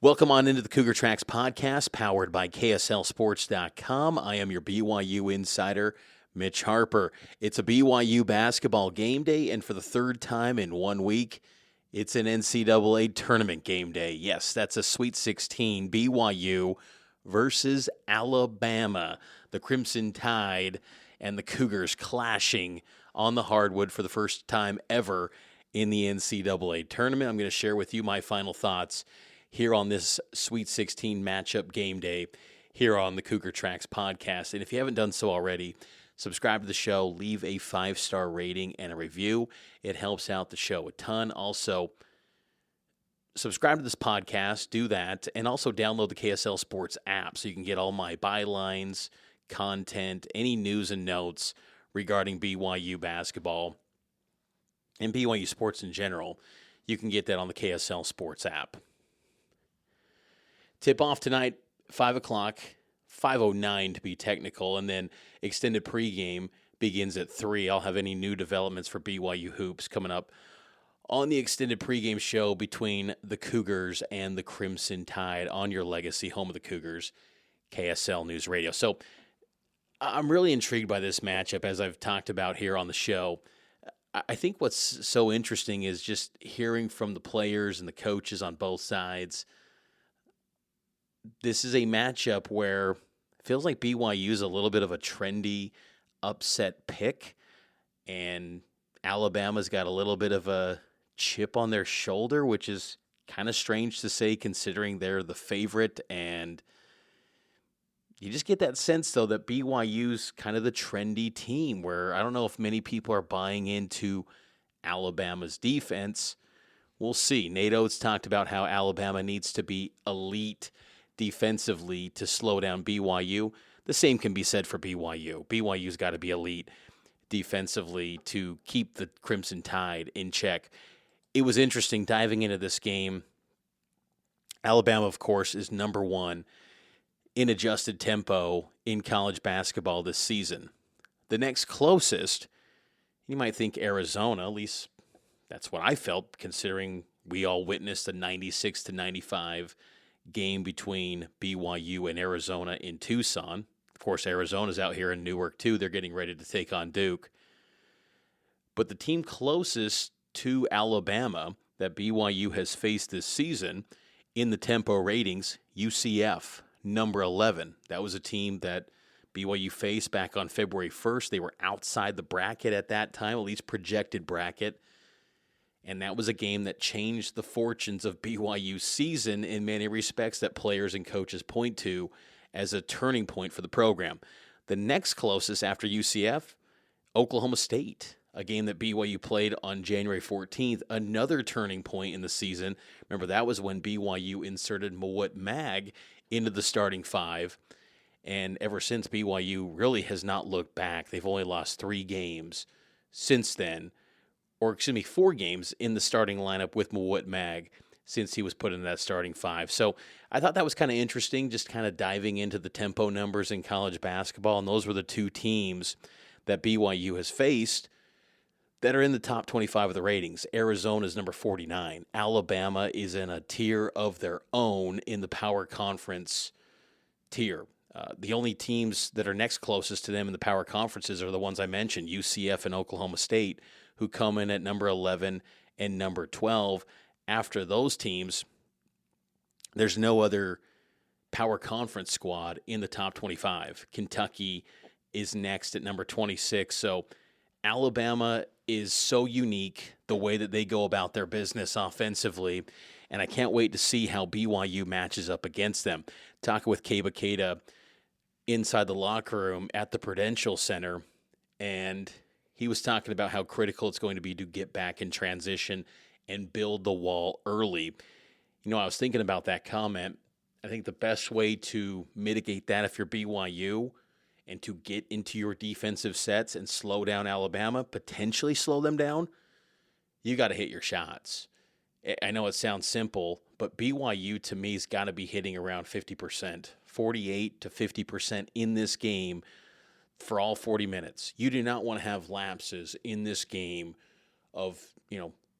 Welcome on into the Cougar Tracks podcast, powered by KSLSports.com. I am your BYU insider, Mitch Harper. It's a BYU basketball game day, and for the third time in 1 week, it's an NCAA Tournament game day. Yes, that's a Sweet 16, BYU versus Alabama. The Crimson Tide and the Cougars clashing on the hardwood for the first time ever in the NCAA Tournament. I'm going to share with you my final thoughts here on this Sweet 16 matchup game day here on the Cougar Tracks podcast. And if you haven't done so already, subscribe to the show, leave a 5-star rating and a review. It helps out the show a ton. Also, subscribe to this podcast, do that, and also download the KSL Sports app so you can get all my bylines, content, any news and notes regarding BYU basketball and BYU sports in general. You can get that on the KSL Sports app. Tip-off tonight, 5 o'clock, 5:09 to be technical, and then extended pregame begins at 3. I'll have any new developments for BYU hoops coming up on the extended pregame show between the Cougars and the Crimson Tide on your legacy, home of the Cougars, KSL News Radio. So I'm really intrigued by this matchup, as I've talked about here on the show. I think what's so interesting is just hearing from the players and the coaches on both sides. This is a matchup where it feels like BYU is a little bit of a trendy upset pick, and Alabama's got a little bit of a chip on their shoulder, which is kind of strange to say considering they're the favorite. And you just get that sense, though, that BYU's kind of the trendy team, where I don't know if many people are buying into Alabama's defense. We'll see. Nate Oates talked about how Alabama needs to be elite defensively to slow down BYU. The same can be said for BYU. BYU's got to be elite defensively to keep the Crimson Tide in check. It was interesting diving into this game. Alabama, of course, is number one in adjusted tempo in college basketball this season. The next closest, you might think Arizona, at least that's what I felt, considering we all witnessed the 96-95 game between BYU and Arizona in Tucson. Of course, Arizona's out here in Newark too. They're getting ready to take on Duke. But the team closest to Alabama that BYU has faced this season in the tempo ratings, UCF, number 11. That was a team that BYU faced back on February 1st. They were outside the bracket at that time, at least projected bracket. And that was a game that changed the fortunes of BYU's season in many respects that players and coaches point to as a turning point for the program. The next closest after UCF, Oklahoma State, a game that BYU played on January 14th, another turning point in the season. Remember, that was when BYU inserted Mawut Mag into the starting five. And ever since, BYU really has not looked back. They've only lost 3 games since then. 4 games in the starting lineup with Mawut Mag since he was put in that starting 5. So I thought that was kind of interesting, just kind of diving into the tempo numbers in college basketball. And those were the 2 teams that BYU has faced that are in the top 25 of the ratings. Arizona is number 49. Alabama is in a tier of their own in the power conference tier. The only teams that are next closest to them in the power conferences are the ones I mentioned, UCF and Oklahoma State, who come in at number 11 and number 12. After those teams, there's no other power conference squad in the top 25. Kentucky is next at number 26. So Alabama is so unique the way that they go about their business offensively, and I can't wait to see how BYU matches up against them. Talking with Keba Keita inside the locker room at the Prudential Center, and he was talking about how critical it's going to be to get back in transition and build the wall early. You know, I was thinking about that comment. I think the best way to mitigate that if you're BYU and to get into your defensive sets and slow down Alabama, potentially slow them down, you got to hit your shots. I know it sounds simple, but BYU to me has got to be hitting around 50%, 48 to 50% in this game for all 40 minutes. You do not want to have lapses in this game of,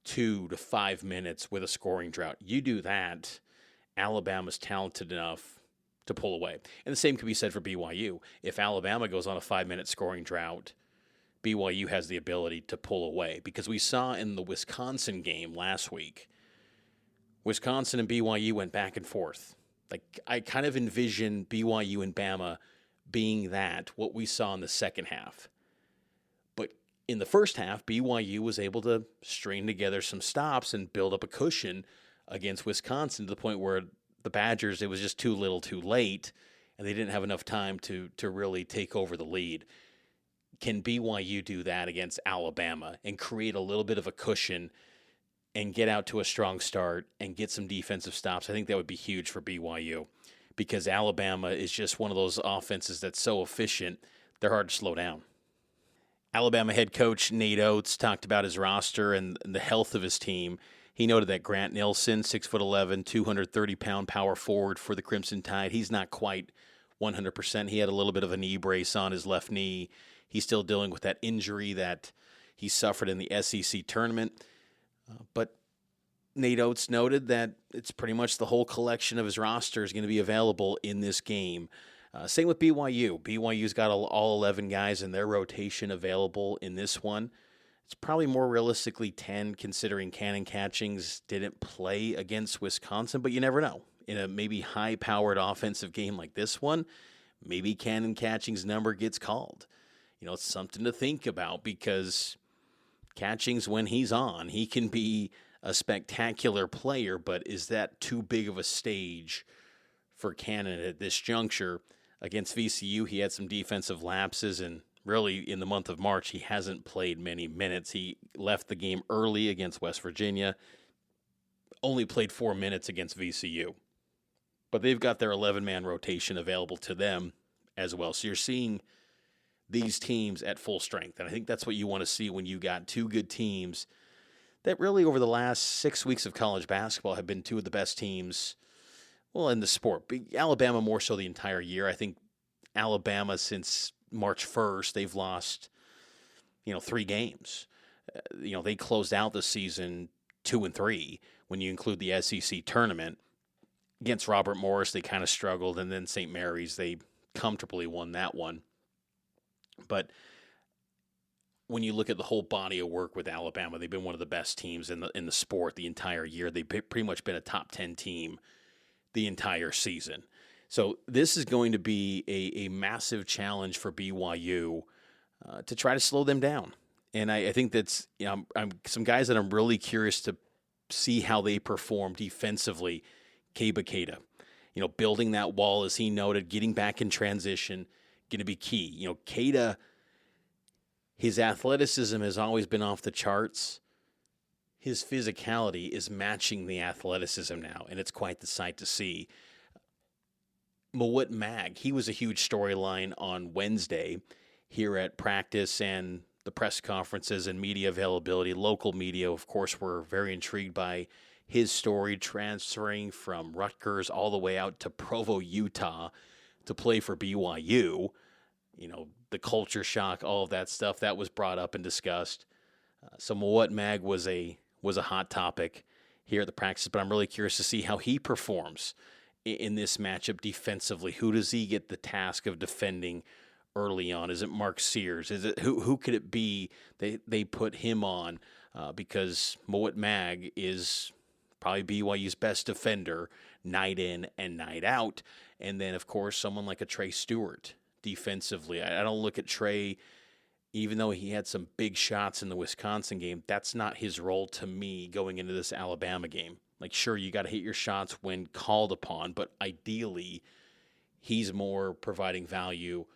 2 to 5 minutes with a scoring drought. You do that, Alabama's talented enough to pull away. And the same could be said for BYU. If Alabama goes on a 5-minute scoring drought, BYU has the ability to pull away. Because we saw in the Wisconsin game last week, Wisconsin and BYU went back and forth. Like, I kind of envision BYU and Bama being what we saw in the second half. But in the first half, BYU was able to string together some stops and build up a cushion against Wisconsin to the point where the Badgers, it was just too little too late, and they didn't have enough time to really take over the lead. Can BYU do that against Alabama and create a little bit of a cushion and get out to a strong start and get some defensive stops? I think that would be huge for BYU because Alabama is just one of those offenses that's so efficient, they're hard to slow down. Alabama head coach Nate Oates talked about his roster and the health of his team. He noted that Grant Nilsson, 6'11", 230-pound power forward for the Crimson Tide, he's not quite 100%. He had a little bit of a knee brace on his left knee. He's still dealing with that injury that he suffered in the SEC tournament. But Nate Oates noted that it's pretty much the whole collection of his roster is going to be available in this game. Same with BYU. BYU's got all 11 guys in their rotation available in this one. It's probably more realistically 10 considering Cannon Catchings didn't play against Wisconsin, but you never know. In a maybe high-powered offensive game like this one, maybe Cannon Catchings' number gets called. It's something to think about because Catchings, when he's on, he can be a spectacular player, but is that too big of a stage for Cannon at this juncture? Against VCU, he had some defensive lapses, and really in the month of March, he hasn't played many minutes. He left the game early against West Virginia, only played 4 minutes against VCU. But they've got their 11-man rotation available to them as well. So you're seeing these teams at full strength. And I think that's what you want to see when you got two good teams that really over the last 6 weeks of college basketball have been two of the best teams, well, in the sport. Alabama more so the entire year. I think Alabama since March 1st, they've lost, 3 games. They closed out the season 2-3 when you include the SEC tournament. Against Robert Morris, they kind of struggled, and then St. Mary's, they comfortably won that one. But when you look at the whole body of work with Alabama, they've been one of the best teams in the sport the entire year. They've pretty much been a top 10 team the entire season. So this is going to be a massive challenge for BYU to try to slow them down. And I think that's I'm some guys that I'm really curious to see how they perform defensively. Keba Keita, building that wall, as he noted, getting back in transition, going to be key. Keita, his athleticism has always been off the charts. His physicality is matching the athleticism now, and it's quite the sight to see. Mawut Mag, he was a huge storyline on Wednesday here at practice and the press conferences and media availability. Local media, of course, were very intrigued by his story, transferring from Rutgers all the way out to Provo, Utah to play for BYU. The culture shock, all of that stuff, that was brought up and discussed. So Mawut Mag was a hot topic here at the practice, but I'm really curious to see how he performs in this matchup defensively. Who does he get the task of defending early on? Is it Mark Sears? Is it who could it be they put him on? Because Mawut Mag is probably BYU's best defender night in and night out. And then, of course, someone like a Trey Stewart defensively. I don't look at Trey, even though he had some big shots in the Wisconsin game, that's not his role to me going into this Alabama game. Like, sure, you got to hit your shots when called upon, but ideally he's more providing value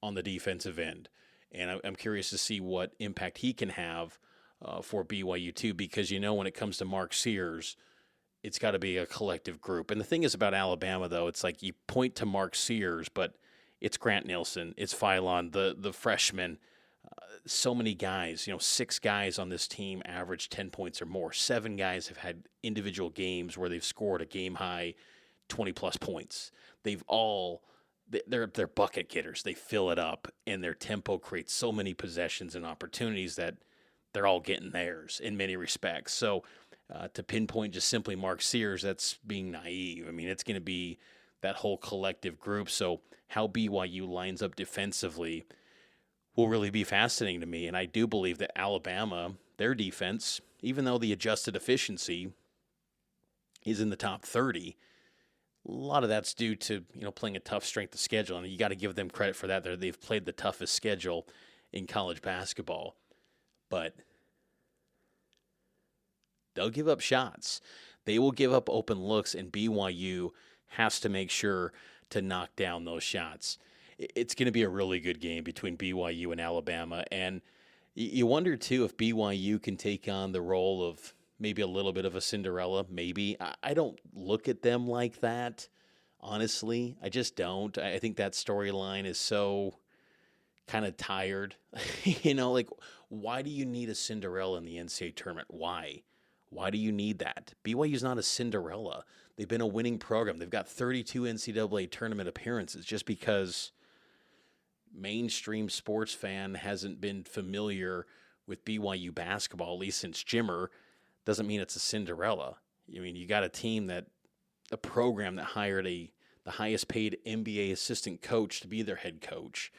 on the defensive end. And I'm curious to see what impact he can have for BYU too, because when it comes to Mark Sears, it's got to be a collective group. And the thing is about Alabama, though, it's like you point to Mark Sears, but it's Grant Nilsson, it's Philon, the freshman. So many guys, 6 guys on this team average 10 points or more. 7 guys have had individual games where they've scored a game-high 20-plus points. They're bucket getters. They fill it up, and their tempo creates so many possessions and opportunities that they're all getting theirs in many respects. So to pinpoint just simply Mark Sears, that's being naive. I mean, it's going to be that whole collective group. So how BYU lines up defensively will really be fascinating to me. And I do believe that Alabama, their defense, even though the adjusted efficiency is in the top 30, a lot of that's due to, playing a tough strength of schedule. And you got to give them credit for that. They've played the toughest schedule in college basketball. But they'll give up shots. They will give up open looks, and BYU has to make sure to knock down those shots. It's going to be a really good game between BYU and Alabama. And you wonder, too, if BYU can take on the role of maybe a little bit of a Cinderella, maybe. I don't look at them like that, honestly. I just don't. I think that storyline is so kind of tired. Why do you need a Cinderella in the NCAA tournament? Why? Why do you need that? BYU's not a Cinderella. They've been a winning program. They've got 32 NCAA tournament appearances. Just because mainstream sports fan hasn't been familiar with BYU basketball, at least since Jimmer, doesn't mean it's a Cinderella. I mean, you got a program that hired the highest paid NBA assistant coach to be their head coach.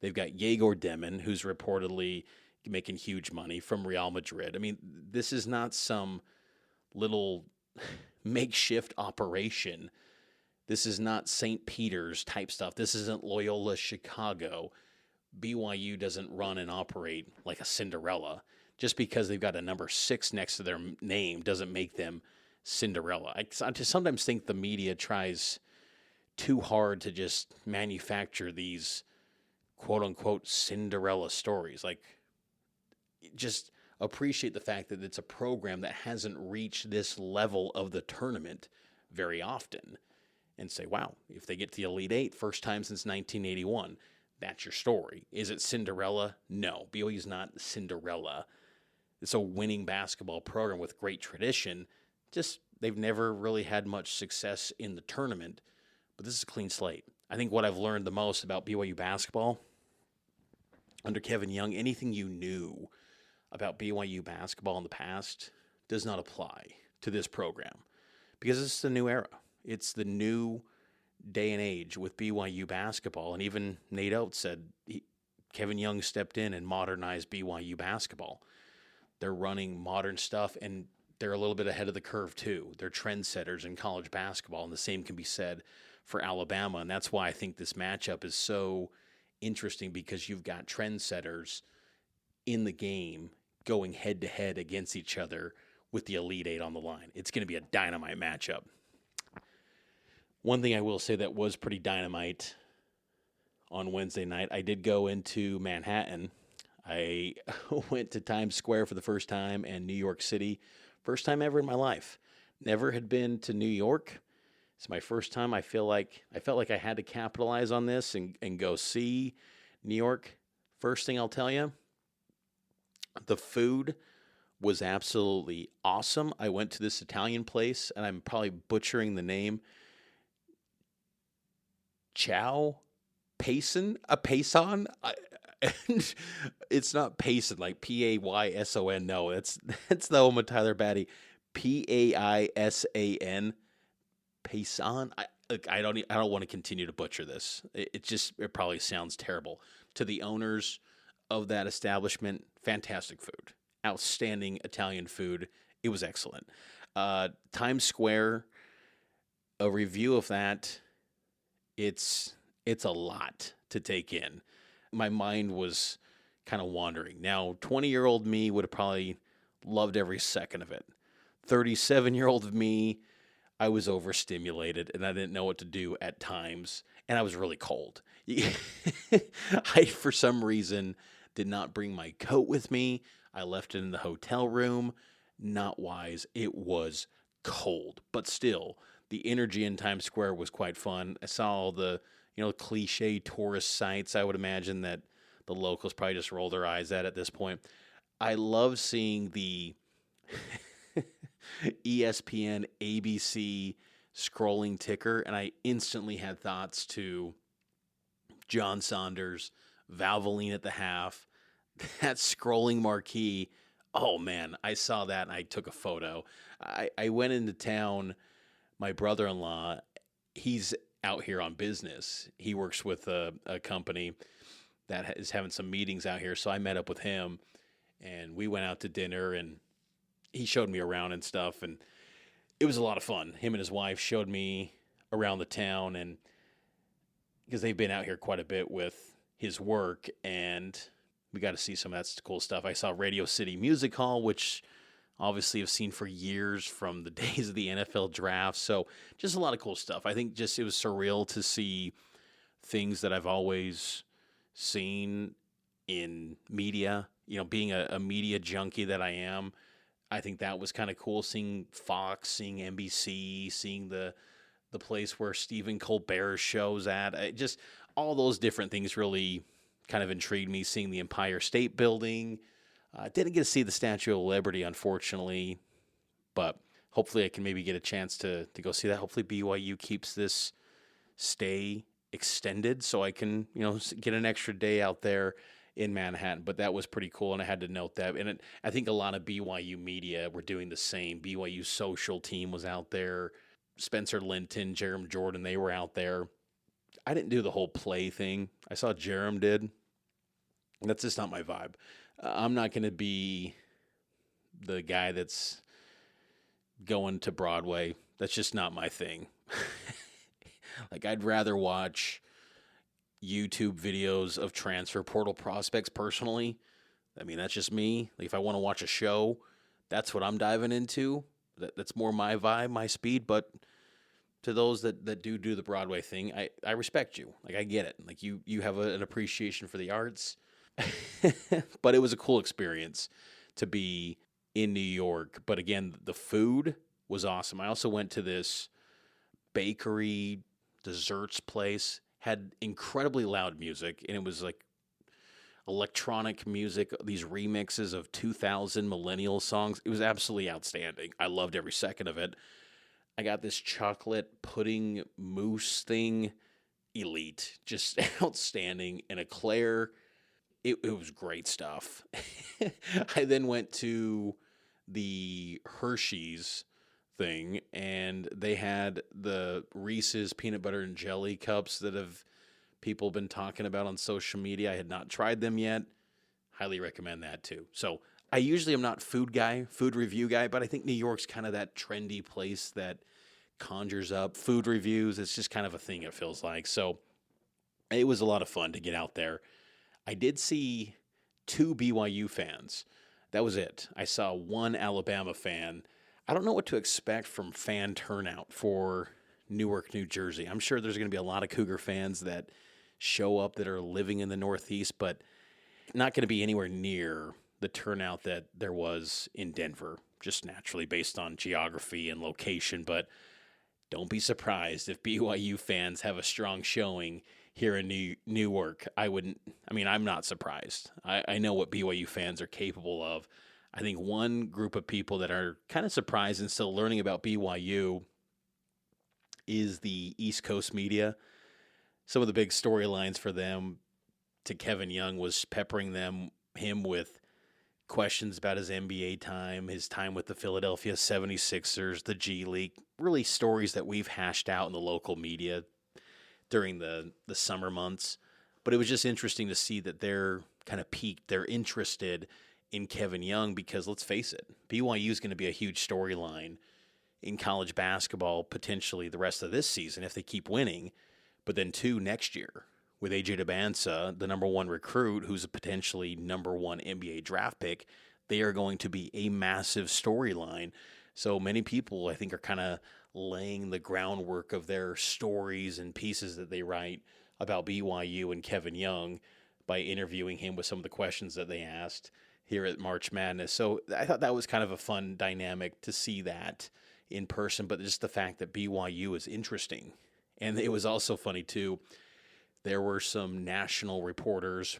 They've got Yegor Demon, who's reportedly making huge money from Real Madrid. I mean, this is not some little makeshift operation. This is not St. Peter's type stuff. This isn't Loyola Chicago. BYU doesn't run and operate like a Cinderella. Just because they've got a number 6 next to their name doesn't make them Cinderella. I just sometimes think the media tries too hard to just manufacture these quote-unquote Cinderella stories. Just appreciate the fact that it's a program that hasn't reached this level of the tournament very often. And say, wow, if they get to the Elite Eight, first time since 1981, that's your story. Is it Cinderella? No, BYU's not Cinderella. It's a winning basketball program with great tradition. Just they've never really had much success in the tournament. But this is a clean slate. I think what I've learned the most about BYU basketball under Kevin Young, anything you knew about BYU basketball in the past does not apply to this program because it's the new era. It's the new day and age with BYU basketball. And even Nate Oates said Kevin Young stepped in and modernized BYU basketball. They're running modern stuff, and they're a little bit ahead of the curve too. They're trendsetters in college basketball, and the same can be said for Alabama. And that's why I think this matchup is so interesting, because you've got trendsetters in the game going head-to-head against each other with the Elite Eight on the line. It's going to be a dynamite matchup. One thing I will say that was pretty dynamite on Wednesday night, I did go into Manhattan. I went to Times Square for the first time and New York City. First time ever in my life. Never had been to New York. It's my first time. I felt like I had to capitalize on this and go see New York. First thing I'll tell you, the food was absolutely awesome. I went to this Italian place, and I'm probably butchering the name. Ciao Payson? A Payson? It's not Payson, like Payson. No, that's the home of Tyler Batty. Paisan. Payson. I don't want to continue to butcher this. It probably sounds terrible. To the owners of that establishment, fantastic food. Outstanding Italian food. It was excellent. Times Square, a review of that, it's a lot to take in. My mind was kind of wandering. Now, 20-year-old me would have probably loved every second of it. 37-year-old me, I was overstimulated, and I didn't know what to do at times, and I was really cold. I, for some reason, did not bring my coat with me. I left it in the hotel room. Not wise. It was cold, but still, the energy in Times Square was quite fun. I saw all the cliche tourist sites. I would imagine that the locals probably just roll their eyes at this point. I love seeing the ESPN, ABC scrolling ticker, and I instantly had thoughts to John Saunders, Valvoline at the half, that scrolling marquee Oh man, I saw that and I took a photo. I went into town. My brother-in-law, he's out here on business. He works with a company that is having some meetings out here. So I met up with him and we went out to dinner and he showed me around and stuff. And it was a lot of fun. Him and his wife showed me around the town, and because they've been out here quite a bit with his work, and we got to see some of that cool stuff. I saw Radio City Music Hall, which obviously I've seen for years from the days of the NFL draft. So just a lot of cool stuff. I think just it was surreal to see things that I've always seen in media. You know, being a media junkie that I am, I think that was kind of cool, seeing Fox, seeing NBC, seeing the place where Stephen Colbert's show's at. Just all those different things really kind of intrigued me, seeing the Empire State Building. Didn't get to see the Statue of Liberty, unfortunately, but hopefully I can maybe get a chance to go see that. Hopefully BYU keeps this stay extended so I can, get an extra day out there in Manhattan. But that was pretty cool, and I had to note that. And I think a lot of BYU media were doing the same. BYU social team was out there. Spencer Linton, Jerem Jordan, they were out there. I didn't do the whole play thing. I saw Jerem did. That's just not my vibe. I'm not going to be the guy that's going to Broadway. That's just not my thing. Like, I'd rather watch YouTube videos of transfer portal prospects personally. I mean, that's just me. Like, if I want to watch a show, that's what I'm diving into. That's more my vibe, my speed. But to those that do the Broadway thing, I respect you. Like, I get it. Like, you have an appreciation for the arts. But it was a cool experience to be in New York. But again, the food was awesome. I also went to this bakery desserts place, had incredibly loud music, and it was like electronic music, these remixes of 2000 millennial songs. It was absolutely outstanding. I loved every second of it. I got this chocolate pudding mousse thing, elite, just outstanding, and eclair. It was great stuff. I then went to the Hershey's thing, and they had the Reese's peanut butter and jelly cups that have people been talking about on social media. I had not tried them yet. Highly recommend that too. So I usually am not food review guy, but I think New York's kind of that trendy place that conjures up food reviews. It's just kind of a thing, it feels like. So it was a lot of fun to get out there. I did see 2 BYU fans. That was it. I saw 1 Alabama fan. I don't know what to expect from fan turnout for Newark, New Jersey. I'm sure there's going to be a lot of Cougar fans that show up that are living in the Northeast, but not going to be anywhere near the turnout that there was in Denver, just naturally based on geography and location. But don't be surprised if BYU fans have a strong showing here in Newark. I'm not surprised. I know what BYU fans are capable of. I think one group of people that are kind of surprised and still learning about BYU is the East Coast media. Some of the big storylines for them to Kevin Young was peppering him with questions about his NBA time, his time with the Philadelphia 76ers, the G League, really stories that we've hashed out in the local media during the summer months. But it was just interesting to see that they're kind of piqued. They're interested in Kevin Young because, let's face it, BYU is going to be a huge storyline in college basketball potentially the rest of this season if they keep winning. But then, too, next year with AJ Dubbansa, the number 1 recruit, who's a potentially number 1 NBA draft pick, they are going to be a massive storyline. So many people, I think, are kind of laying the groundwork of their stories and pieces that they write about BYU and Kevin Young by interviewing him with some of the questions that they asked here at March Madness. So I thought that was kind of a fun dynamic to see that in person, but just the fact that BYU is interesting. And it was also funny, too. There were some national reporters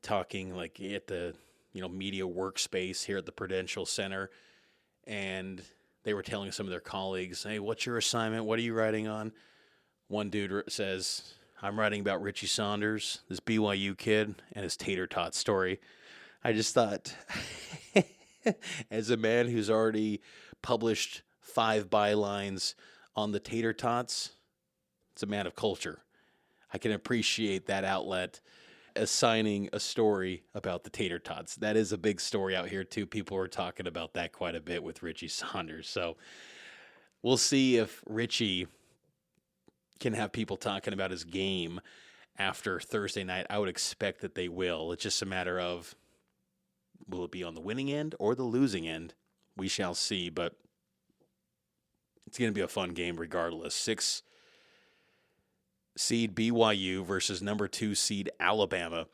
talking like at the media workspace here at the Prudential Center, and they were telling some of their colleagues, hey, what's your assignment? What are you writing on? One dude says, I'm writing about Richie Saunders, this BYU kid, and his tater tot story. I just thought, as a man who's already published 5 bylines on the tater tots, it's a man of culture. I can appreciate that outlet assigning a story about the tater tots. That is a big story out here, too. People are talking about that quite a bit with Richie Saunders. So we'll see if Richie can have people talking about his game after Thursday night. I would expect that they will. It's just a matter of, will it be on the winning end or the losing end? We shall see, but it's going to be a fun game regardless. 6 seed BYU versus number 2 seed Alabama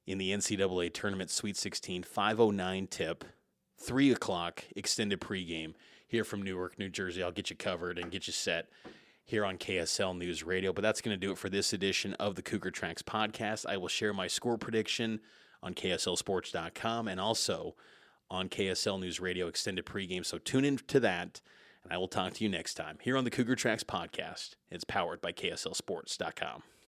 in the NCAA Tournament Sweet 16, 5:09 tip, 3 o'clock extended pregame here from Newark, New Jersey. I'll get you covered and get you set here on KSL News Radio. But that's going to do it for this edition of the Cougar Tracks podcast. I will share my score prediction on KSLSports.com and also on KSL News Radio extended pregame. So tune in to that, and I will talk to you next time here on the Cougar Tracks podcast. It's powered by KSLSports.com.